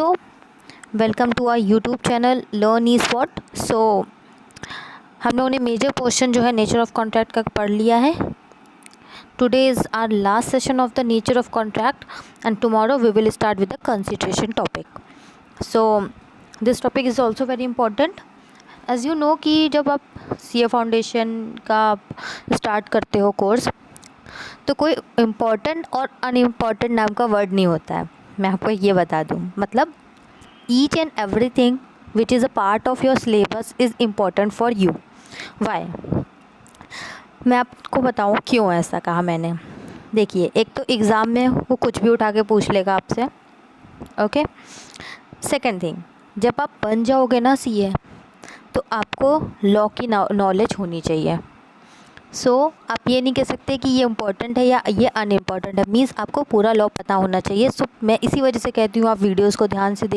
Hello, welcome to our YouTube channel learn is what. So हम लोगों ने major portion जो है नेचर ऑफ कॉन्ट्रैक्ट का पढ़ लिया है। Today is our last session of the nature of contract and tomorrow we will start with the consideration topic. So this topic is also very important. As you know कि जब आप CA foundation का start करते हो course, तो कोई important और unimportant नाम का वर्ड नहीं होता है। मैं आपको ये बता दूँ, मतलब each and everything which is a part of your syllabus is important for you. Why? मैं आपको बताऊँ क्यों ऐसा कहा मैंने। देखिए, एक तो एग्ज़ाम में वो कुछ भी उठा के पूछ लेगा आपसे, ओके। सेकंड थिंग, जब आप बन जाओगे ना सीए, तो आपको लॉ की नॉलेज होनी चाहिए। सो आप ये नहीं कह सकते कि ये इम्पॉर्टेंट है या ये अनइम्पॉर्टेंट है, मीन्स आपको पूरा लॉ पता होना चाहिए। सो मैं इसी वजह से कहती हूँ आप वीडियोस को ध्यान से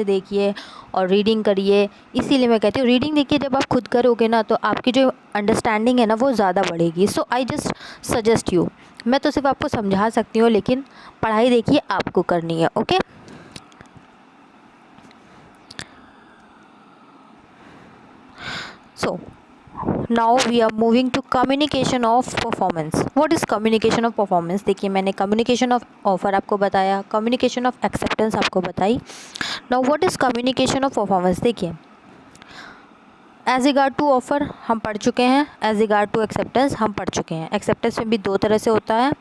देखिए और रीडिंग करिए। इसीलिए मैं कहती हूँ रीडिंग देखिए, जब आप खुद करोगे ना तो आपकी जो अंडरस्टैंडिंग है ना वो ज़्यादा बढ़ेगी। सो आई जस्ट सजेस्ट यू, मैं तो सिर्फ आपको समझा सकती हूँ, लेकिन पढ़ाई देखिए आपको करनी है, okay. So now we are moving to communication of performance. What is communication of performance? देखिए, मैंने कम्युनिकेशन ऑफ ऑफर आपको बताया, कम्युनिकेशन ऑफ एक्सेप्टेंस आपको बताई। Now what is communication of performance? देखिए, एज रिगार्ड टू ऑफर हम पढ़ चुके हैं, एज रिगार्ड टू एक्सेप्टेंस हम पढ़ चुके हैं। एक्सेप्टेंस में भी दो तरह से होता है।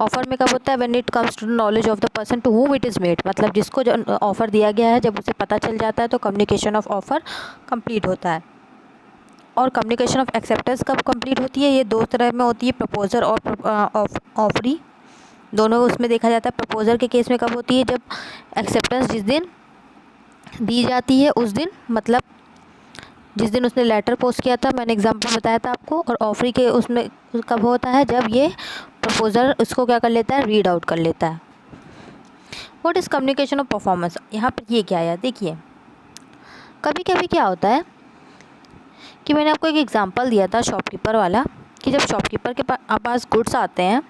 ऑफर में कब होता है? When it comes to the knowledge of the person to whom it is made, मतलब जिसको जो ऑफ़र दिया गया है जब उसे पता चल जाता है तो कम्युनिकेशन ऑफ ऑफर कंप्लीट होता है। और कम्युनिकेशन ऑफ एक्सेप्टेंस कब कंप्लीट होती है? ये दो तरह में होती है, प्रपोजर और ऑफरी, दोनों उसमें देखा जाता है। प्रपोजर के केस में कब होती है? जब एक्सेप्टेंस जिस दिन दी जाती है उस दिन, मतलब जिस दिन उसने लेटर पोस्ट किया था, मैंने एग्जांपल बताया था आपको। और ऑफरी के उसमें कब होता है? जब ये प्रपोजर उसको क्या कर लेता है? रीड आउट कर लेता है। What is communication of performance? यहाँ पर ये क्या आया, देखिए कभी कभी क्या होता है कि मैंने आपको एक एग्जांपल दिया था शॉपकीपर वाला, कि जब शॉपकीपर के पास गुड्स आते हैं,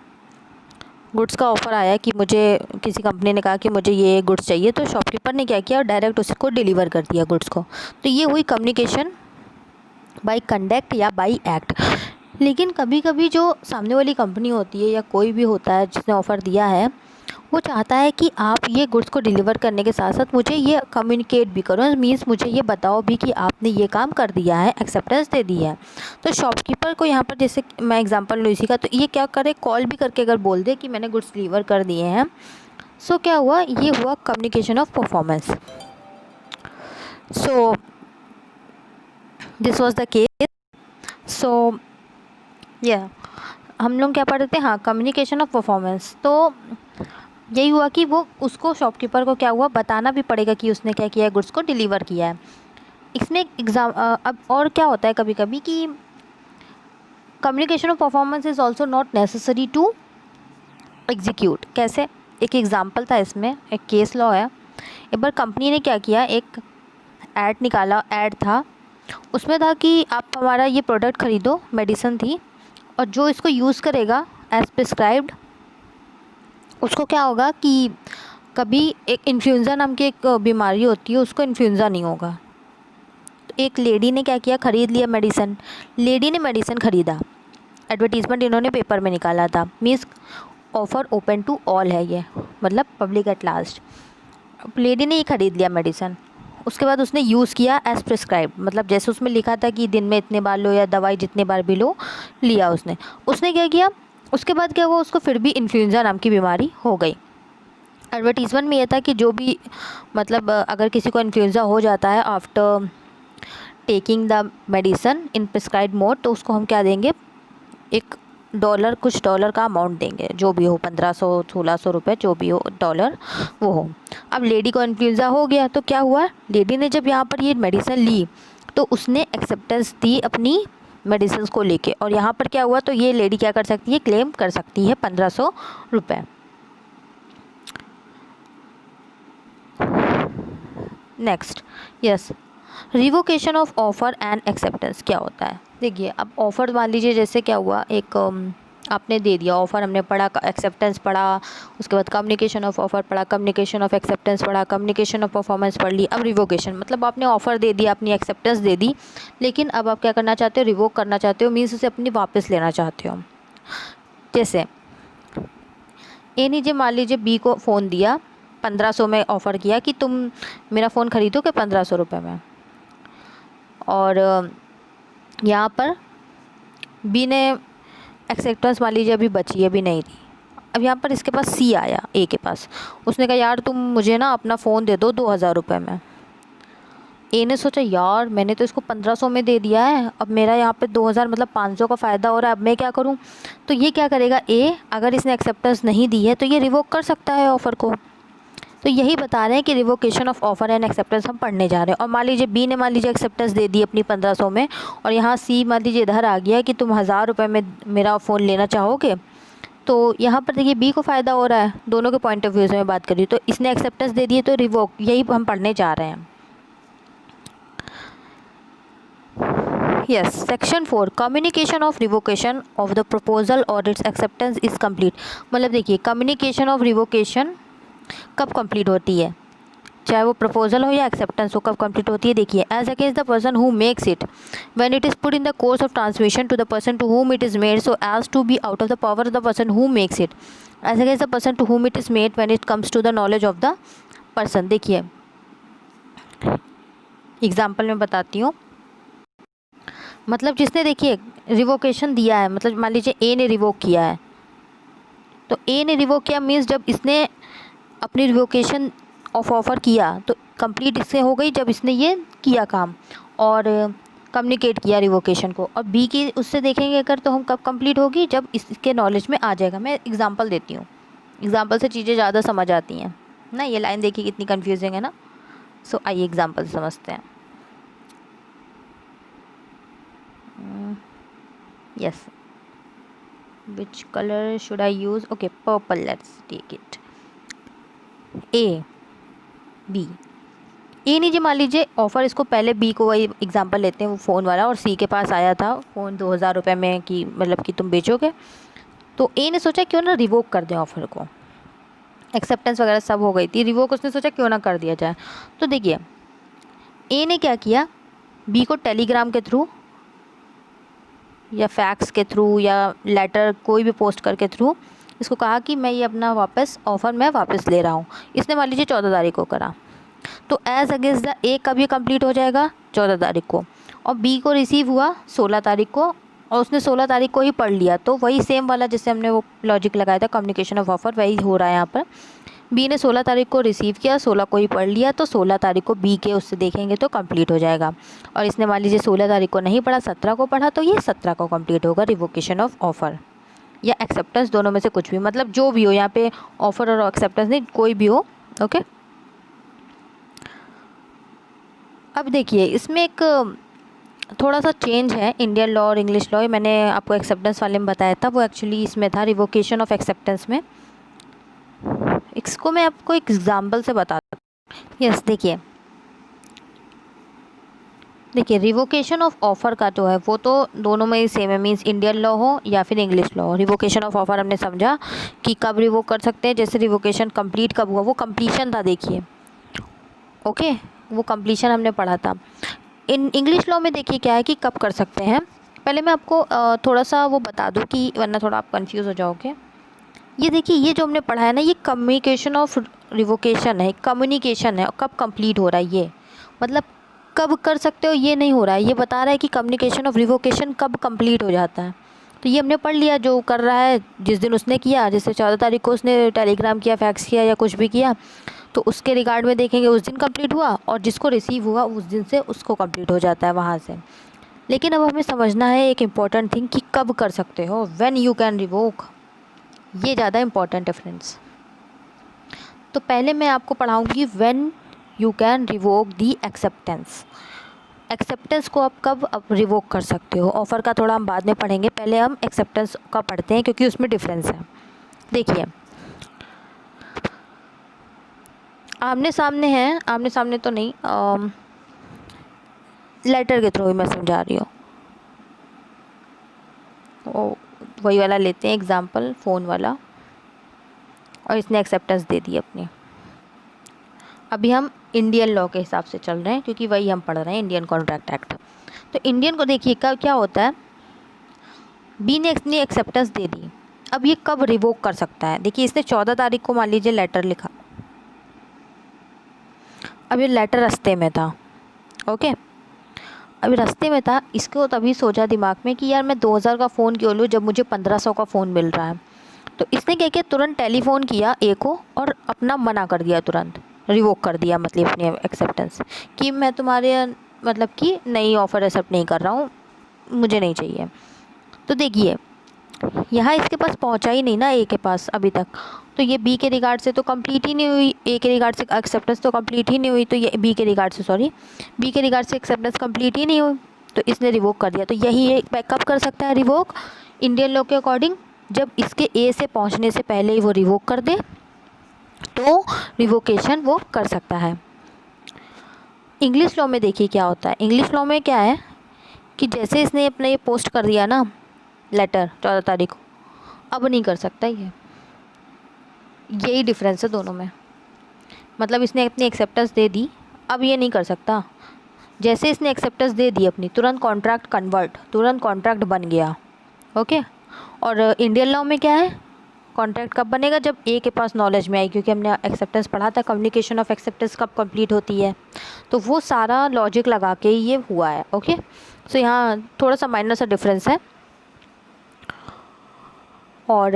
गुड्स का ऑफ़र आया कि मुझे किसी कंपनी ने कहा कि मुझे ये गुड्स चाहिए, तो शॉपकीपर ने क्या किया? डायरेक्ट उसको डिलीवर कर दिया गुड्स को। तो ये हुई कम्युनिकेशन बाय कंडक्ट या बाय एक्ट। लेकिन कभी कभी जो सामने वाली कंपनी होती है या कोई भी होता है जिसने ऑफ़र दिया है, वो चाहता है कि आप ये गुड्स को डिलीवर करने के साथ साथ मुझे ये कम्युनिकेट भी करो, मीन्स मुझे ये बताओ भी कि आपने ये काम कर दिया है, एक्सेप्टेंस दे दी है। तो शॉपकीपर को यहाँ पर, जैसे मैं एग्जांपल लूँ इसी का, तो ये क्या करे? कॉल भी करके अगर बोल दे कि मैंने गुड्स डिलीवर कर दिए हैं, सो क्या हुआ? ये हुआ communication of performance. So this was the case. So या हम लोग क्या पढ़ते थे? हाँ, कम्युनिकेशन ऑफ परफॉर्मेंस। तो यही हुआ कि वो उसको शॉपकीपर को क्या हुआ? बताना भी पड़ेगा कि उसने क्या किया है, गुड्स को डिलीवर किया है। इसमें अब और क्या होता है कभी कभी कि communication of performance is also not necessary to execute. कैसे? एक एग्जांपल था इसमें, एक केस लॉ है। एक बार कंपनी ने क्या किया, एक ऐड निकाला, ऐड था उसमें था कि आप हमारा ये प्रोडक्ट ख़रीदो, मेडिसिन थी, और जो इसको यूज़ करेगा एज प्रिस्क्राइब्ड, उसको क्या होगा कि कभी एक इन्फ्लुएंजा नाम की एक बीमारी होती है, उसको इन्फ्लुएंजा नहीं होगा। तो एक लेडी ने क्या किया? ख़रीद लिया मेडिसिन। लेडी ने मेडिसिन ख़रीदा, एडवर्टीज़मेंट इन्होंने पेपर में निकाला था, means offer open to all है ये, मतलब पब्लिक एट लास्ट। अब लेडी ने ये ख़रीद लिया मेडिसिन, उसके बाद उसने यूज़ किया एज़ प्रिस्क्राइब, मतलब जैसे उसमें लिखा था कि दिन में इतने बार लो या दवाई जितने बार भी लो, लिया उसने क्या किया? उसके बाद क्या हुआ? उसको फिर भी इन्फ्लुएंजा नाम की बीमारी हो गई। एडवर्टीज़मेंट में यह था कि जो भी, मतलब अगर किसी को इन्फ्लुएंजा हो जाता है after taking the medicine in prescribed mode, तो उसको हम क्या देंगे? एक डॉलर, कुछ डॉलर का अमाउंट देंगे, जो भी हो, 1500 1600 रुपये, जो भी हो डॉलर वो हो। अब लेडी को इन्फ्लुएंजा हो गया, तो क्या हुआ? लेडी ने जब यहाँ पर ये मेडिसिन ली तो उसने एक्सेप्टेंस दी अपनी मेडिसिन को लेके, और यहाँ पर क्या हुआ? तो ये लेडी क्या कर सकती है? क्लेम कर सकती है 1500 रुपये। Next, yes, revocation of offer and acceptance क्या होता है? देखिए, अब ऑफ़र मान लीजिए, जैसे क्या हुआ, एक आपने दे दिया, ऑफ़र हमने पढ़ा, एक्सेप्टेंस पढ़ा, उसके बाद कम्युनिकेशन ऑफ ऑफ़र पढ़ा, कम्युनिकेशन ऑफ एक्सेप्टेंस पढ़ा, कम्युनिकेशन ऑफ परफॉर्मेंस पढ़ ली। अब रिवोकेशन, मतलब आपने ऑफ़र दे दिया, अपनी एक्सेप्टेंस दे दी, लेकिन अब आप क्या करना चाहते हो, रिवोक करना चाहते हो, मीन्स उसे अपनी वापस लेना चाहते हो। जैसे ए ने मान लीजिए बी को फ़ोन दिया, 1500 में ऑफ़र किया कि तुम मेरा फ़ोन ख़रीदोगे 1500 रुपये में, और यहाँ पर बी ने एक्सेप्टेंस मान लीजिए अभी बची है, अभी नहीं थी। अब यहाँ पर इसके पास सी आया ए के पास, उसने कहा यार तुम मुझे ना अपना फ़ोन दे दो 2000 रुपये में। ए ने सोचा यार मैंने तो इसको 1500 में दे दिया है, अब मेरा यहाँ पे 2000 मतलब 500 का फ़ायदा हो रहा है, अब मैं क्या करूँ। तो ये क्या करेगा, ए अगर इसने एक्सेप्टेंस नहीं दी है तो ये रिवोक कर सकता है ऑफ़र को। तो यही बता रहे हैं कि revocation of offer and acceptance हम पढ़ने जा रहे हैं। और मान लीजिए बी ने मान लीजिए एक्सेप्टेंस दे दी अपनी 1500 में, और यहाँ सी मान लीजिए इधर आ गया कि तुम 1000 रुपये में मेरा फ़ोन लेना चाहोगे। तो यहाँ पर देखिए बी को फ़ायदा हो रहा है, दोनों के पॉइंट ऑफ व्यू से मैं बात करी, तो इसने एक्सेप्टेंस दे दी है तो रिवोक, यही हम पढ़ने जा रहे हैं। Yes, section 4, communication of revocation of the proposal और इट्स एक्सेप्टेंस इज़ कंप्लीट। मतलब देखिए कम्युनिकेशन ऑफ रिवोकेशन कब कंप्लीट होती है, चाहे वो प्रपोजल हो या एक्सेप्टेंस हो, कब कंप्लीट होती है। देखिए, as against the person who makes it when it is put in the course of transmission to the person to whom it is made so as to be out of the power of the person who makes it, as against the person to whom it is made when it comes to the knowledge of the person. देखिए example मैं बताती हूँ, मतलब जिसने देखिए revocation दिया है, मतलब मान लीजिए ए ने रिवोक किया है, तो ए ने रिवोक किया मीन्स जब इसने अपनी रिवोकेशन ऑफ ऑफ़र किया तो कंप्लीट इससे हो गई जब इसने ये किया काम और कम्युनिकेट किया रिवोकेशन को। और बी की उससे देखेंगे अगर तो हम कब कंप्लीट होगी, जब इसके नॉलेज में आ जाएगा। मैं एग्जांपल देती हूँ, एग्जांपल से चीज़ें ज़्यादा समझ आती हैं ना। ये लाइन देखिए कितनी कंफ्यूजिंग है ना। सो आइए एग्जांपल समझते हैं। Yes, which colour should I use, okay purple, let's take it. A B, A नीचे मान लीजिए ऑफ़र इसको पहले बी को, वही एग्जांपल लेते हैं वो फ़ोन वाला, और सी के पास आया था फ़ोन 2000 रुपये में कि मतलब कि तुम बेचोगे। तो ए ने सोचा क्यों ना रिवोक कर दें ऑफ़र को, एक्सेप्टेंस वगैरह सब हो गई थी, रिवोक उसने सोचा क्यों ना कर दिया जाए। तो देखिए ए ने क्या किया, बी को टेलीग्राम के थ्रू या फैक्स के थ्रू या लेटर कोई भी पोस्ट करके थ्रू इसको कहा कि मैं ये अपना वापस ऑफ़र मैं वापस ले रहा हूँ। इसने मान लीजिए 14 तारीख को करा, तो एज अगेंस्ट द ए कब ये कंप्लीट हो जाएगा, 14 तारीख को। और बी को रिसीव हुआ 16 तारीख को, और उसने 16 तारीख को ही पढ़ लिया। तो वही सेम वाला जिससे हमने वो लॉजिक लगाया था कम्युनिकेशन ऑफ ऑफ़र, वही हो रहा है यहाँ पर। बी ने 16 तारीख को रिसीव किया, 16 को ही पढ़ लिया, तो 16 तारीख को बी के उससे देखेंगे तो कंप्लीट हो जाएगा। और इसने मान लीजिए 16 तारीख को नहीं पढ़ा, 17 को पढ़ा, तो ये 17 को कंप्लीट होगा रिवोकेशन ऑफ ऑफ़र या एक्सेप्टेंस, दोनों में से कुछ भी, मतलब जो भी हो यहाँ पे, ऑफ़र और एक्सेप्टेंस नहीं, कोई भी हो। ओके, अब देखिए इसमें एक थोड़ा सा चेंज है इंडियन लॉ और इंग्लिश लॉ। मैंने आपको एक्सेप्टेंस वाले में बताया था, वो एक्चुअली इसमें था रिवोकेशन ऑफ एक्सेप्टेंस में। इसको मैं आपको एक एग्जांपल से बताता हूँ। यस, देखिए रिवोकेशन ऑफ ऑफ़र का जो है वो तो दोनों में ही सेम है, मीन्स इंडियन लॉ हो या फिर इंग्लिश लॉ हो। रिवोकेशन ऑफ ऑफ़र हमने समझा कि कब रिवोक कर सकते हैं, जैसे रिवोकेशन कंप्लीट कब हुआ, वो कंप्लीशन था, देखिए ओके, वो कंप्लीशन हमने पढ़ा था। इन इंग्लिश लॉ में देखिए क्या है कि कब कर सकते हैं। पहले मैं आपको थोड़ा सा वो बता दूं कि वरना थोड़ा आप कंफ्यूज हो जाओगे। ये देखिए ये जो हमने पढ़ा है ना, ये कम्युनिकेशन ऑफ रिवोकेशन है, कम्युनिकेशन है, और कब कंप्लीट हो रहा है ये, मतलब कब कर सकते हो ये नहीं हो रहा है, ये बता रहा है कि कम्युनिकेशन ऑफ रिवोकेशन कब कंप्लीट हो जाता है। तो ये हमने पढ़ लिया, जो कर रहा है जिस दिन उसने किया, जैसे 14 तारीख को उसने टेलीग्राम किया, फैक्स किया या कुछ भी किया, तो उसके रिगार्ड में देखेंगे उस दिन कंप्लीट हुआ, और जिसको रिसीव हुआ उस दिन से उसको कंप्लीट हो जाता है वहाँ से। लेकिन अब हमें समझना है एक इम्पॉर्टेंट थिंग कि कब कर सकते हो, व्हेन यू कैन रिवोक, ये ज़्यादा इम्पॉर्टेंट है फ्रेंड्स। तो पहले मैं आपको पढ़ाऊँगी when you can revoke the acceptance. Acceptance को आप कब रिवोक कर सकते हो, ऑफ़र का थोड़ा हम बाद में पढ़ेंगे, पहले हम एक्सेप्टेंस का पढ़ते हैं क्योंकि उसमें डिफरेंस है। देखिए आमने सामने हैं, आमने सामने तो नहीं, लेटर के थ्रू ही मैं समझा रही हूँ। ओ वही वाला लेते हैं एग्जाम्पल, फ़ोन वाला, और इसने एक्सेप्टेंस दे दी अपनी। अभी हम इंडियन लॉ के हिसाब से चल रहे हैं क्योंकि वही हम पढ़ रहे हैं, इंडियन कॉन्ट्रैक्ट एक्ट। तो इंडियन को देखिए क्या होता है, बी ने अपनी एक्सेप्टेंस दे दी, अब ये कब रिवोक कर सकता है। देखिए इसने 14 तारीख को मान लीजिए लेटर लिखा, अब ये लेटर रास्ते में था, ओके, अभी रास्ते में था, इसको तभी सोचा दिमाग में कि यार मैं 2000 का फ़ोन क्यों लूँ जब मुझे 1500 का फ़ोन मिल रहा है। तो इसने क्या किया, तुरंत टेलीफोन किया ए को और अपना मना कर दिया, तुरंत रिवोक कर दिया, मतलब अपनी एक्सेप्टेंस कि मैं तुम्हारे मतलब कि नई ऑफ़र एक्सेप्ट नहीं कर रहा हूँ, मुझे नहीं चाहिए। तो देखिए यहाँ इसके पास पहुँचा ही नहीं ना ए के पास अभी तक, तो ये बी के रिगार्ड से तो कंप्लीट ही नहीं हुई, ए के रिगार्ड से एक्सेप्टेंस तो कंप्लीट ही नहीं हुई, तो ये बी के रिगार्ड से एक्सेप्टेंस कंप्लीट ही नहीं हुई, तो इसने रिवोक कर दिया। तो यही है, कब कर सकता है रिवोक, इंडियन लॉ के अकॉर्डिंग, जब इसके ए से पहुंचने से पहले ही वो रिवोक कर दे तो रिवोकेशन वो कर सकता है। इंग्लिश लॉ में देखिए क्या होता है, इंग्लिश लॉ में क्या है कि जैसे इसने अपने ये पोस्ट कर दिया ना लेटर 14 तारीख को, अब नहीं कर सकता ये, यही डिफरेंस है दोनों में। मतलब इसने अपनी एक्सेप्टेंस दे दी, अब ये नहीं कर सकता, जैसे इसने एक्सेप्टेंस दे दी अपनी, तुरंत कॉन्ट्रैक्ट कन्वर्ट, तुरंत कॉन्ट्रैक्ट बन गया, ओके। और इंडियन लॉ में क्या है, कॉन्ट्रैक्ट कब बनेगा, जब ए के पास नॉलेज में आई, क्योंकि हमने एक्सेप्टेंस पढ़ा था, कम्युनिकेशन ऑफ एक्सेप्टेंस कब कंप्लीट होती है, तो वो सारा लॉजिक लगा के ये हुआ है, ओके। सो यहाँ थोड़ा सा माइनर सा डिफरेंस है। और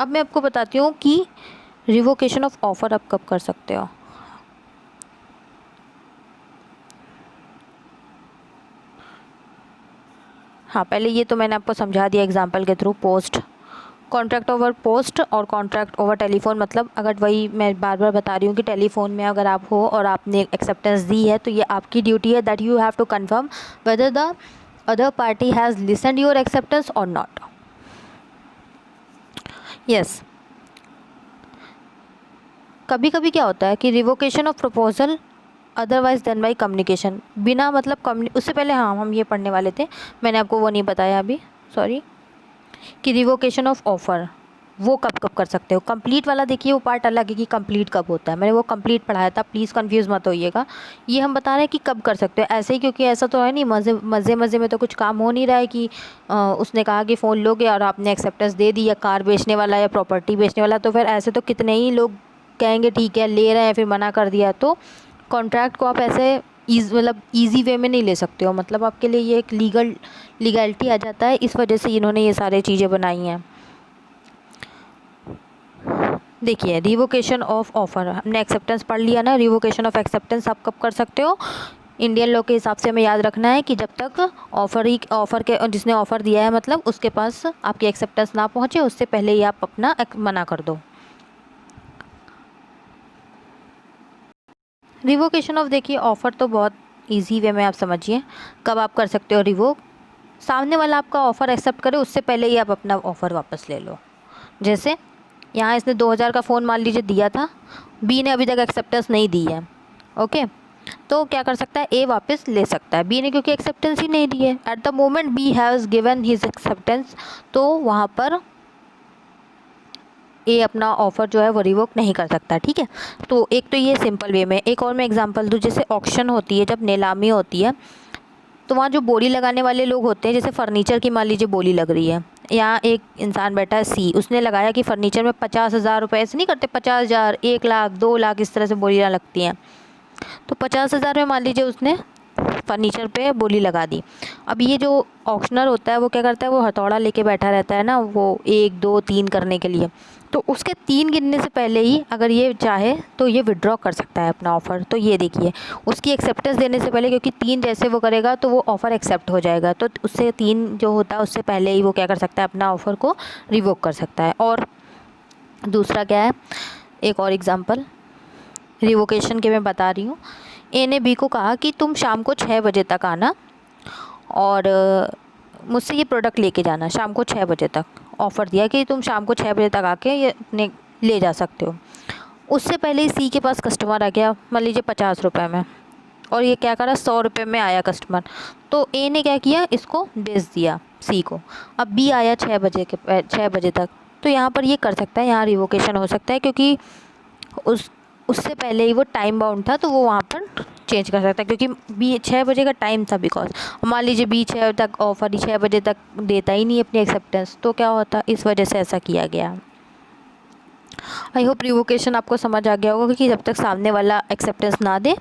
अब मैं आपको बताती हूँ कि रिवोकेशन ऑफ ऑफ़र आप कब कर सकते हो। हाँ, पहले ये तो मैंने आपको समझा दिया एग्जांपल के through, post, contract over post और कॉन्ट्रैक्ट ओवर टेलीफोन, मतलब अगर वही मैं बार बार बता रही हूँ कि टेलीफोन में अगर आप हो और आपने एक्सेप्टेंस दी है तो ये आपकी ड्यूटी है that you have to confirm whether the other party has listened your acceptance और नॉट। यस, कभी कभी क्या होता है कि revocation of proposal otherwise than by communication, बिना मतलब उससे पहले हाँ हम ये पढ़ने वाले थे, मैंने आपको वो नहीं बताया अभी, सॉरी, कि रिवोकेशन ऑफ ऑफ़र वो कब कब कर सकते हो। कंप्लीट वाला देखिए वो पार्ट अलग है कि कंप्लीट कब होता है, मैंने वो कंप्लीट पढ़ाया था, प्लीज़ कंफ्यूज मत होइएगा। ये हम बता रहे हैं कि कब कर सकते हो ऐसे ही, क्योंकि ऐसा तो है नहीं, मज़े में तो कुछ काम हो नहीं रहा है कि उसने कहा कि फ़ोन लोगे और आपने एक्सेप्टेंस दे दी, या कार बेचने वाला या प्रॉपर्टी बेचने वाला, तो फिर ऐसे तो कितने ही लोग कहेंगे ठीक है ले रहे हैं, फिर मना कर दिया। तो कॉन्ट्रैक्ट को आप ऐसे मतलब ईजी वे में नहीं ले सकते हो, मतलब आपके लिए ये एक लीगैलिटी आ जाता है, इस वजह से इन्होंने ये सारी चीज़ें बनाई हैं। देखिए रिवोकेशन ऑफ ऑफ़र, हमने एक्सेप्टेंस पढ़ लिया ना, रिवोकेशन ऑफ एक्सेप्टेंस आप कब कर सकते हो, इंडियन लॉ के हिसाब से हमें याद रखना है कि जब तक ऑफ़र के जिसने ऑफ़र दिया है मतलब उसके पास आपकी एक्सेप्टेंस ना पहुँचे, उससे पहले ही आप अपना मना कर दो। रिवोकेशन ऑफ देखिए ऑफ़र तो बहुत इजी वे में आप समझिए, कब आप कर सकते हो रिवोक, सामने वाला आपका ऑफ़र एक्सेप्ट करे उससे पहले ही आप अपना ऑफ़र वापस ले लो। जैसे यहाँ इसने 2000 का फ़ोन मान लीजिए दिया था, बी ने अभी तक एक्सेप्टेंस नहीं दी है, ओके, तो क्या कर सकता है, ए वापस ले सकता है, बी ने क्योंकि एक्सेप्टेंस ही नहीं दी है। At the moment B has given his acceptance, तो वहाँ पर ए अपना ऑफ़र जो है वो रिवोक नहीं कर सकता, ठीक है। तो एक तो ये सिंपल वे में, एक और मैं एग्जांपल दूँ, जैसे ऑक्शन होती है, जब नीलामी होती है तो वहाँ जो बोली लगाने वाले लोग होते हैं, जैसे फ़र्नीचर की मान लीजिए बोली लग रही है, यहाँ एक इंसान बैठा है सी, उसने लगाया कि फ़र्नीचर में 50,000 रुपये, ऐसे नहीं करते 50,000, 1,00,000, 2,00,000 इस तरह से बोलियाँ लगती हैं, तो 50,000 में मान लीजिए उसने फ़र्नीचर पे बोली लगा दी। अब ये जो ऑक्शनर होता है वो क्या करता है, वो हथौड़ा लेके बैठा रहता है ना, वो 1 2 3 करने के लिए, तो उसके 3 गिनने से पहले ही अगर ये चाहे तो ये विड्रॉ कर सकता है अपना ऑफ़र। तो ये देखिए उसकी एक्सेप्टेंस देने से पहले, क्योंकि 3 जैसे वो करेगा तो वो ऑफ़र एक्सेप्ट हो जाएगा, तो उससे 3 जो होता है उससे पहले ही वो क्या कर सकता है, अपना ऑफ़र को रिवोक कर सकता है। और दूसरा क्या है, एक और एग्ज़ाम्पल रिवोकेशन के मैं बता रही हूँ। ए ने बी को कहा कि तुम शाम को 6 बजे तक आना और मुझसे ये प्रोडक्ट लेके जाना, शाम को 6 बजे तक ऑफ़र दिया कि तुम शाम को 6 बजे तक आके ये अपने ले जा सकते हो। उससे पहले ही सी के पास कस्टमर आ गया, मान लीजिए 50 रुपये में, और ये क्या करा, 100 रुपये में आया कस्टमर, तो ए ने क्या किया, इसको बेच दिया सी को। अब बी आया 6 बजे तक, तो यहाँ पर ये कर सकता है, यहाँ रिवोकेशन हो सकता है, क्योंकि उससे पहले ही वो टाइम बाउंड था, तो वो वहाँ पर चेंज कर सकता है, क्योंकि बी 6 बजे का टाइम था। बिकॉज मान लीजिए बी 6 तक ऑफर ही 6 बजे तक देता ही नहीं अपनी एक्सेप्टेंस, तो क्या होता, इस वजह से ऐसा किया गया। आई होप रिवोकेशन आपको समझ आ गया होगा कि जब तक सामने वाला एक्सेप्टेंस ना दे,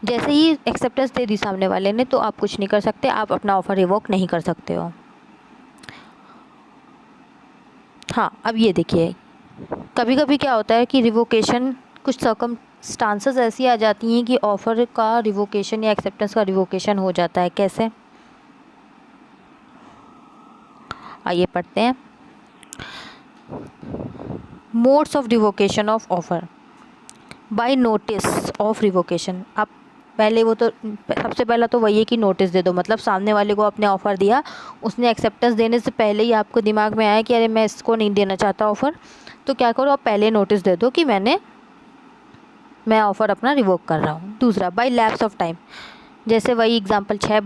जैसे ही एक्सेप्टेंस दे दी सामने वाले ने, तो आप कुछ नहीं कर सकते, आप अपना ऑफ़र रिवोक नहीं कर सकते हो। हाँ, अब ये देखिए, कभी कभी क्या होता है कि रिवोकेशन, कुछ सर्कमस्टांसेस ऐसी आ जाती हैं कि ऑफ़र का रिवोकेशन या एक्सेप्टेंस का रिवोकेशन हो जाता है। कैसे, आइए पढ़ते हैं। Modes of revocation of offer by notice of revocation. आप पहले वो तो सबसे पहला तो वही है कि नोटिस दे दो, मतलब सामने वाले को आपने ऑफ़र दिया, उसने एक्सेप्टेंस देने से पहले ही आपको दिमाग में आया कि अरे मैं इसको नहीं देना चाहता ऑफ़र, तो क्या करो, आप पहले नोटिस दे दो कि मैं ऑफ़र अपना रिवोक कर रहा हूँ। दूसरा, बाय लैप्स ऑफ टाइम, जैसे वही एग्जांपल 6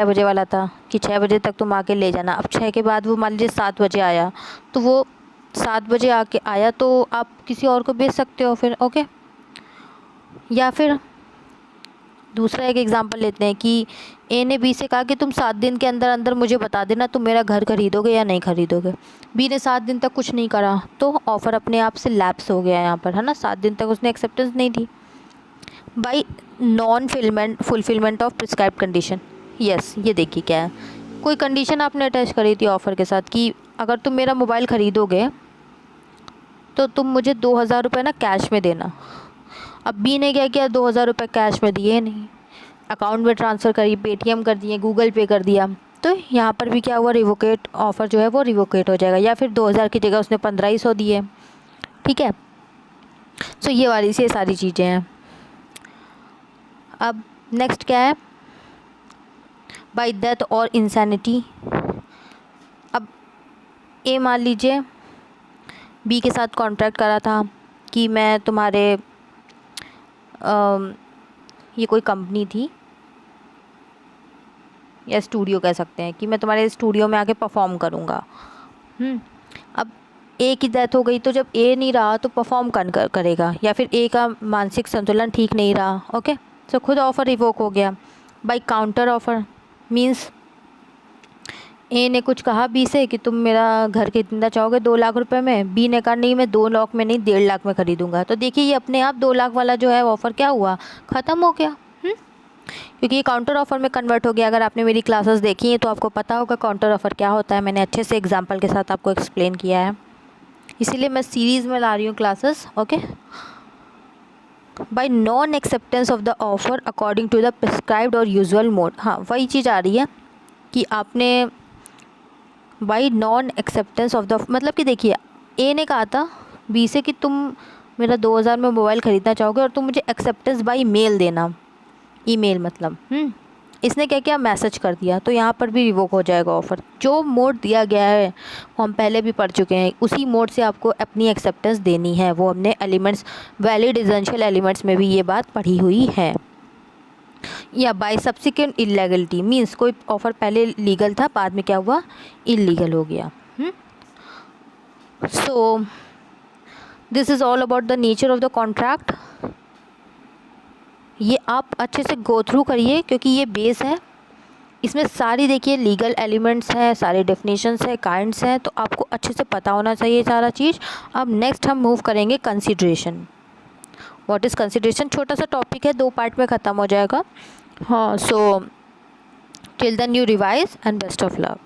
बजे वाला था कि 6 बजे तक तुम आके ले जाना। अब 6 के बाद वो मान लीजिए 7 बजे आया, तो वो 7 बजे आके आया तो आप किसी और को बेच सकते हो फिर, ओके। या फिर दूसरा एक एग्जांपल लेते हैं कि ए ने बी से कहा कि तुम 7 दिन के अंदर अंदर मुझे बता देना तुम मेरा घर खरीदोगे या नहीं खरीदोगे। बी ने 7 दिन तक कुछ नहीं करा, तो ऑफ़र अपने आप से लैप्स हो गया यहाँ पर, है ना। 7 दिन तक उसने एक्सेप्टेंस नहीं दी। By non fulfilment of prescribe condition, yes, ये देखिए क्या है, कोई कंडीशन आपने अटैच करी थी ऑफ़र के साथ कि अगर तुम मेरा मोबाइल ख़रीदोगे तो तुम मुझे 2,000 रुपये ना कैश में देना। अब बी ने क्या किया, 2,000 रुपये कैश में दिए नहीं, अकाउंट में ट्रांसफ़र करी, पेटीएम कर दिए, गूगल पे कर दिया, तो यहाँ पर भी क्या हुआ, रिवोकेट ऑफ़र जो है वो रिवोकेट हो जाएगा। या फिर 2,000 की जगह उसने 1,500 दिए, ठीक है। सो ये वाली से सारी चीज़ें हैं। अब नेक्स्ट क्या है, बाय डेथ और इंसैनिटी। अब ए मान लीजिए बी के साथ कॉन्ट्रैक्ट करा था कि मैं तुम्हारे ये कोई कंपनी थी या स्टूडियो कह सकते हैं, कि मैं तुम्हारे स्टूडियो में आके परफॉर्म करूँगा। अब ए की डेथ हो गई, तो जब ए नहीं रहा तो परफॉर्म करेगा, या फिर ए का मानसिक संतुलन ठीक नहीं रहा, ओके। सो खुद ऑफ़र रिवोक हो गया। बाय काउंटर ऑफ़र मीन्स ए ने कुछ कहा बी से कि तुम मेरा घर कितना चाहोगे, 2 लाख रुपए में। बी ने कहा नहीं, मैं 2 लाख में नहीं 1.5 लाख में ख़रीदूँगा। तो देखिए ये अपने आप 2 लाख वाला जो है ऑफ़र क्या हुआ, ख़त्म हो गया, क्योंकि ये काउंटर ऑफ़र में कन्वर्ट हो गया। अगर आपने मेरी क्लासेस देखी हैं तो आपको पता होगा काउंटर ऑफ़र क्या होता है, मैंने अच्छे से एग्जाम्पल के साथ आपको एक्सप्लेन किया है, इसीलिए मैं सीरीज़ में ला रही हूँ classes, okay. By non acceptance of the offer according to the prescribed और यूजुअल मोड। हाँ, वही चीज़ आ रही है कि आपने by non acceptance of the, मतलब कि देखिए ए ने कहा था बी से कि तुम मेरा 2,000 में मोबाइल ख़रीदना चाहोगे और तुम मुझे एक्सेप्टेंस बाई मेल देना, ईमेल मतलब, इसने क्या किया, मैसेज कर दिया, तो यहाँ पर भी रिवोक हो जाएगा ऑफ़र। जो मोड दिया गया है वो हम पहले भी पढ़ चुके हैं, उसी मोड से आपको अपनी एक्सेप्टेंस देनी है। वो हमने एलिमेंट्स, वैलिड एसेंशियल एलिमेंट्स में भी ये बात पढ़ी हुई है। या बाय सब्सिक्वेंट इलीगलिटी मीन्स कोई ऑफ़र पहले लीगल था, बाद में क्या हुआ, इलीगल हो गया। So this is all about the nature of the contract. ये आप अच्छे से गो थ्रू करिए, क्योंकि ये बेस है, इसमें सारी देखिए लीगल एलिमेंट्स हैं, सारे डेफिनेशंस हैं, काइंड्स हैं, तो आपको अच्छे से पता होना चाहिए सारा चीज़। अब नेक्स्ट हम मूव करेंगे कंसिडरेशन। व्हाट इज़ कंसिडरेशन, छोटा सा टॉपिक है, 2 पार्ट में ख़त्म हो जाएगा। हाँ, so till then you revise and best of luck.